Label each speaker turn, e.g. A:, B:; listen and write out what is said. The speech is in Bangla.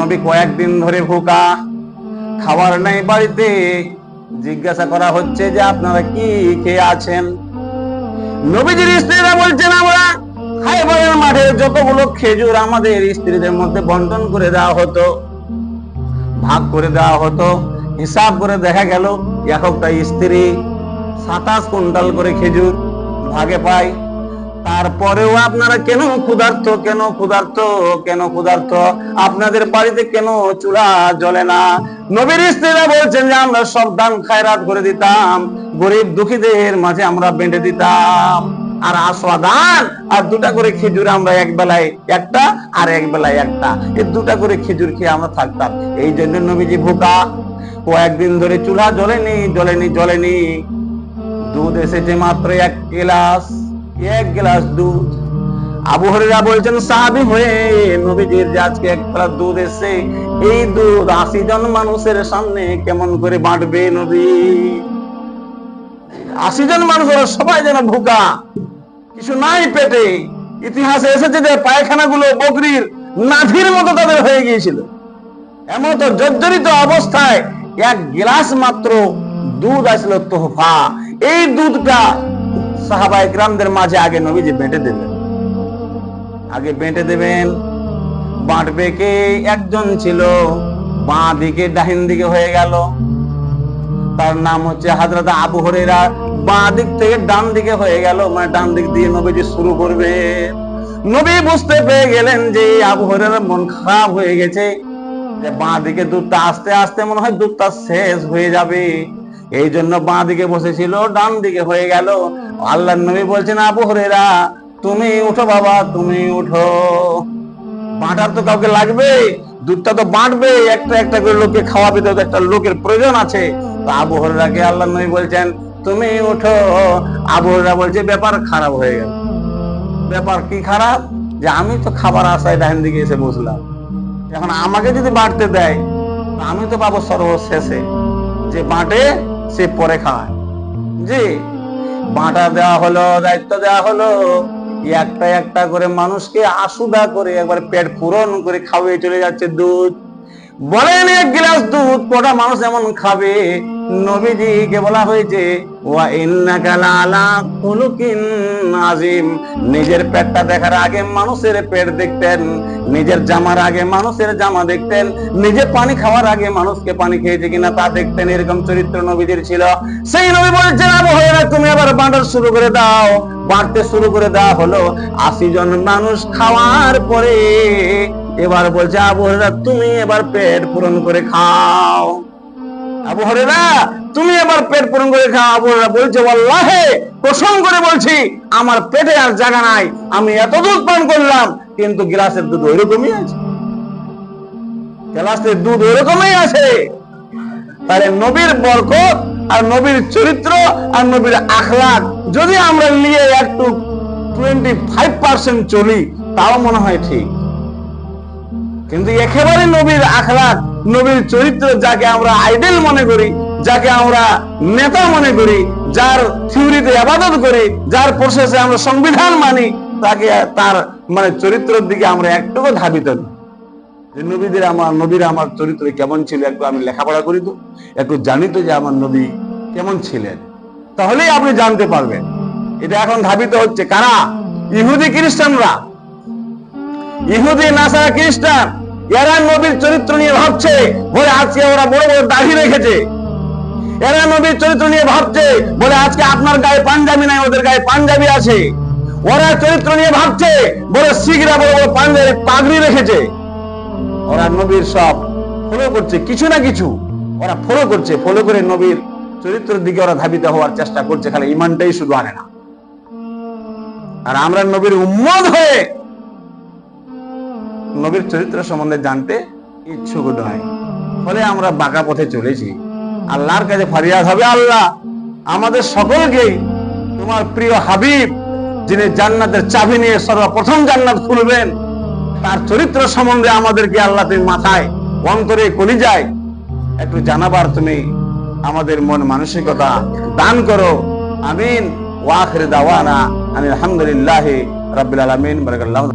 A: নবী কয়েকদিন ধরে ভুকা, খাবার নাই বাড়িতে। জিজ্ঞাসা করা হচ্ছে যে আপনারা কি খেয়ে আছেন? নবীজির স্ত্রীরা বলছেন আমরা খাইবারের মাঠে যতগুলো খেজুর আমাদের স্ত্রীদের মধ্যে বন্টন করে দেওয়া হতো, ভাগ করে দেওয়া হতো, হিসাব করে দেখা গেল এক একটা স্ত্রী 27 কুইন্টাল করে খেজুর ভাগে পায়। তারপরেও আপনারা কেন ক্ষুধার্ত, কেন ক্ষুধার্ত, কেন ক্ষুধার্ত? আপনাদের বাড়িতে কেন চুলা জ্বলে না? নবীর স্ত্রীরা বলছেন যে আমরা সব দান খায়রাত করে দিতাম, গরিব দুঃখীদের মাঝে আমরা বেঁধে দিতাম, আর আস্বাদান আর 2টা করে খেজুর আমরা এক বেলায় একটা আর এক বেলায় একটা, এই 2টা করে খেজুর খেয়ে আমরা থাকতাম। এই জন্য নবীজি ভুকা, কয়েকদিন ধরে চুলা জ্বলেনি জ্বলেনি জ্বলেনি। দুধ এসেছে মাত্র 1 গ্লাস দুধ। আবু হুরায়রা বলছেন সাহাবী হয়ে নবীজির যে আজকে 1 গ্লাস দুধ এসে, এই দুধ 80 জন মানুষের সামনে কেমন করে বাঁটবে নবী? 80 জন মানুষ, ওরা সবাই যেন ভুকা, কিছু নাই পেটে। ইতিহাসে এসেছে যে পায়খানাগুলো বকরির নাভির মতো তাদের হয়ে গিয়েছিল। এমন তো জর্জরিত অবস্থায় 1 গ্লাস মাত্র দুধ আসলো তোহফা। এই দুধটা সাহাবায়ে কিরামদের মাঝে আগে নবীজি বেঁটে দেবেন, আগে বেঁটে দেবেন। বাঁটবে কে? একজন ছিল বাঁ দিকে ডাহিন দিকে হয়ে গেল, তার নাম হচ্ছে হযরত আবু হুরায়রা। বাঁ দিক থেকে ডান দিকে হয়ে গেল, মানে ডান দিক দিয়ে নবীজি শুরু করবে। নবী বুঝতে পেরে গেলেন যে আবু হুরায়রার মন খারাপ হয়ে গেছে, যে বাঁ দিকে দুধটা আস্তে আস্তে মনে হয় দুধটা শেষ হয়ে যাবে। এই জন্য বাঁ দিকে বসেছিল, ডান দিকে হয়ে গেল। আল্লাহর নবী বলছেন আবু হুরায়রা তুমি উঠো বাবা, তুমি উঠো। বাঁটার তো কাউকে লাগবে, দুধটা তো বাঁটবে, একটা একটা করে লোককে খাওয়াবে, তো একটা লোকের প্রয়োজন আছে। তো আবু হুরায়রাকে আল্লাহর নবী বলছেন তুমি উঠো। আবু হুরায়রা বলছে ব্যাপার খারাপ হয়ে গেল। ব্যাপার কি খারাপ? যে আমি তো খাবার আশায় ডান দিকে এসে বসলাম, এখন আমাকে যদি বাঁটতে দেয় আমি তো পাবো সর্বশেষে। যে বাঁটে সে পরে খায়। জি, বাঁটা দেওয়া হলো, দায়িত্ব দেওয়া হলো, একটা একটা করে মানুষকে আশুদা করে একবার পেট পূরণ করে খাওয়িয়ে চলে যাচ্ছে দুধ। বলেন 1 গ্লাস দুধ কটা মানুষ এমন খাবে? নবীজিকে বলা হয়েছে ওয়া ইন্নাকা লাআলা খুলুকিন আযীম। নিজের পেটটা দেখার আগে মানুষের পেট দেখতেন, নিজের জামার আগে মানুষের জামা দেখতেন, নিজে পানি খাওয়ার আগে মানুষকে পানি খেয়েছে কিনা তা দেখতেন। এরকম চরিত্র নবীজির ছিল। সেই নবী বলছেন আবু হুরায়রা তুমি আবার বাঁটা শুরু করে দাও। বাঁটতে শুরু করে দেওয়া হলো। 80 জন মানুষ খাওয়ার পরে এবার বলছে আবু হুরায়রা তুমি এবার পেট পূরণ করে খাও। আবু হুরায়রা তুমি এবার পেট পূরণ করে খাও। আবু হুরায়রা বলছে ওয়াল্লাহি কসম করে বলছি আমার পেটে আর জায়গা নাই, আমি এত দুধ পান করলাম কিন্তু গ্লাসের দুধ ওইরকমই আছে, গ্লাসের দুধ ওইরকমই আছে। তাহলে নবীর বরকত আর নবীর চরিত্র আর নবীর আখলাক যদি আমরা নিয়ে একটু 25% চলি তাও মনে হয় ঠিক, কিন্তু একেবারে নবীর আখলাক নবীর চরিত্র যাকে আমরা আইডল মনে করি, যাকে আমরা নেতা মনে করি, যার থিওরিতে ইবাদত করি, যার প্রসেসে আমরা সংবিধান মানি, তাকে তার মানে চরিত্রের দিকে আমরা একটুকু ধাবিত নই। যে নবীর আমার চরিত্র কেমন ছিল, একটু আমি লেখাপড়া করি তো, একটু জানি তো যে আমার নবী কেমন ছিলেন, তাহলেই আপনি জানতে পারবেন। এটা এখন ধাবিত হচ্ছে কারা? ইহুদি খ্রিস্টানরা, ইহুদি নাসারা খ্রিস্টান, এরা নবীর চরিত্র নিয়ে ভাবছে বলে আজকে ওরা বড় বড় দাড়ি রেখেছে। এরা নবীর চরিত্র নিয়ে ভাবছে বলে আজকে আপনার গায়ে পাঞ্জাবি নাই, ওদের গায়ে পাঞ্জাবি আছে। ওরা চরিত্র নিয়ে ভাবছে বলে শিখরা বড় বড় পাঞ্জাবি পাগড়ি রেখেছে। ওরা নবীর সব ফলো করছে, কিছু না কিছু ওরা ফলো করছে, ফলো করে নবীর চরিত্রের দিকে ওরা ধাবিত হওয়ার চেষ্টা করছে, খালি ইমানটাই শুধু আনে না। আর আমরা নবীর উম্মত হয়ে নবীর চরিত্র সম্বন্ধে জানতে ইচ্ছুক নয়, ফলে আমরা বাঁকা পথে চলেছি। আল্লাহর কাছে ফরিয়াদ হবে, আল্লাহ আমাদের সকলকেই তোমার প্রিয় হাবিব, যিনি জান্নাতের চাবি নিয়ে সর্বপ্রথম জান্নাত খুলবেন, তার চরিত্র সম্বন্ধে আমাদেরকে আল্লাহ তুমি মাথায় অন্তরে কলিজায় একটু জানাবার তুমি আমাদের মন মানসিকতা দান করো। আমিন। ওয়া আখির দাওয়ানা আলহামদুলিল্লাহি রাব্বিল আলামিন। বারাকাল্লাহু।